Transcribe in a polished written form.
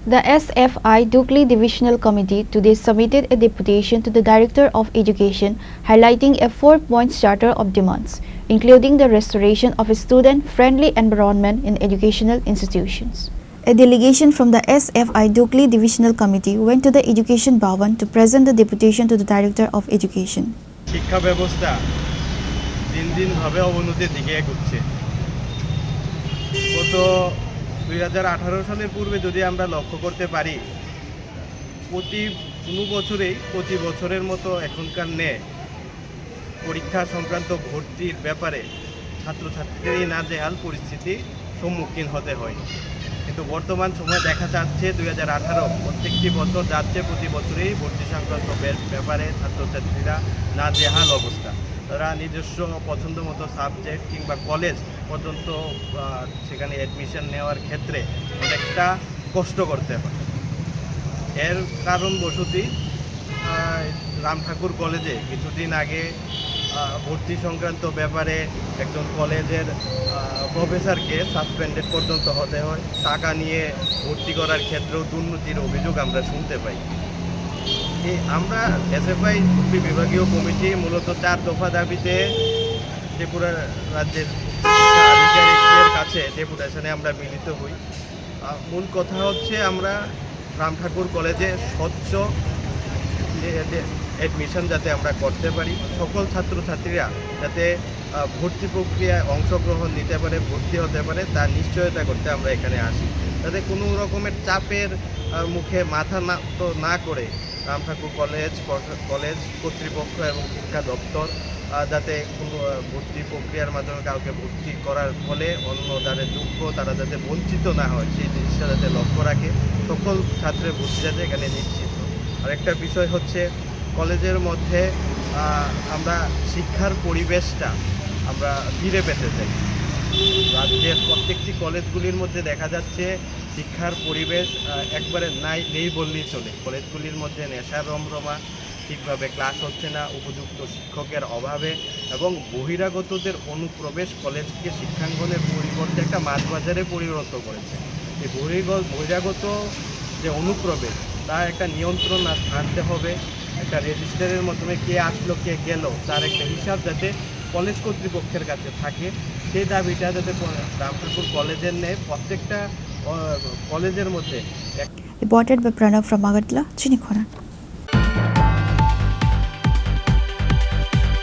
The SFI Dukli Divisional Committee today submitted a deputation to the Director of Education highlighting a 4-point charter of demands, including the restoration of a student-friendly environment in educational institutions. A delegation from the SFI Dukli Divisional Committee went to the Education Bhavan to present the deputation to the Director of Education. শিক্ষা ব্যবস্থা দিন দিন ভাবে অবনতির দিকে এগোচ্ছে। গত 2018 সালের পূর্বে যদি আমরা লক্ষ্য করতে পারি, প্রতি বছরের মতো এখনকার পরীক্ষা সংক্রান্ত ভর্তির ব্যাপারে ছাত্রছাত্রীদের নাজেহাল পরিস্থিতি সম্মুখীন হতে হয়। কিন্তু বর্তমান সময়ে দেখা যাচ্ছে 2018 প্রত্যেকটি বছর যাচ্ছে, প্রতি বছরেই ভর্তি সংক্রান্ত ব্যাপারে ছাত্রছাত্রীরা নাজেহাল অবস্থা। তারা নিজস্ব পছন্দ মতো সাবজেক্ট কিংবা কলেজ পর্যন্ত সেখানে অ্যাডমিশন নেওয়ার ক্ষেত্রে অনেকটা কষ্ট করতে হয়। এর কারণবশতই রামঠাকুর কলেজে কিছুদিন আগে ভর্তি সংক্রান্ত ব্যাপারে একজন কলেজের প্রফেসরকে সাসপেন্ডেড পর্যন্ত হতে হয়। টাকা নিয়ে ভর্তি করার ক্ষেত্রেও দুর্নীতির অভিযোগ আমরা শুনতে পাই। আমরা এসএফআই বিভাগীয় কমিটি মূলত 4 দফা দাবিতে ত্রিপুরা রাজ্যের আধিকারিকদের কাছে ডেপুটেশনে আমরা মিলিত হই। মূল কথা হচ্ছে আমরা রামঠাকুর কলেজে স্বচ্ছ অ্যাডমিশন যাতে আমরা করতে পারি, সকল ছাত্রছাত্রীরা যাতে ভর্তি প্রক্রিয়ায় অংশগ্রহণ নিতে পারে, ভর্তি হতে পারে, তার নিশ্চয়তা করতে আমরা এখানে আসি। যাতে কোনো রকমের চাপের মুখে মাথা না করে রামঠাকুর কলেজ কর্তৃপক্ষ এবং শিক্ষা দপ্তর যাতে কোনো ভর্তি প্রক্রিয়ার মাধ্যমে কাউকে ভর্তি করার ফলে অন্য যারা যোগ্য তারা যাতে বঞ্চিত না হয়, সেই জিনিসটা যাতে লক্ষ্য রাখে, সকল ছাত্রের ভর্তি যাতে এখানে নিশ্চিত। আরেকটা বিষয় হচ্ছে কলেজের মধ্যে আমরা শিক্ষার পরিবেশটা আমরা ফিরে পেতে চাই। রাজ্যের প্রত্যেকটি কলেজগুলির মধ্যে দেখা যাচ্ছে শিক্ষার পরিবেশ একবারে নেই বললেই চলে। কলেজগুলির মধ্যে নেশার রমরমা, ঠিকভাবে ক্লাস হচ্ছে না, উপযুক্ত শিক্ষকের অভাবে এবং বহিরাগতদের অনুপ্রবেশ কলেজকে শিক্ষাঙ্গনের পরিবর্তে একটা মাঝবাজারে পরিণত করেছে। এই বহিরাগত যে অনুপ্রবেশ তার একটা নিয়ন্ত্রণ আনতে হবে। একটা রেজিস্টারের মাধ্যমে কে আসলো কে গেল তার একটা হিসাব যাতে কলেজ কর্তৃপক্ষের কাছে থাকে, সেই দাবিটা যাতে রামঠাকুর কলেজের নেই প্রত্যেকটা কলেজের মধ্যে। Reported by Pranav from Agartala, Chinikhona.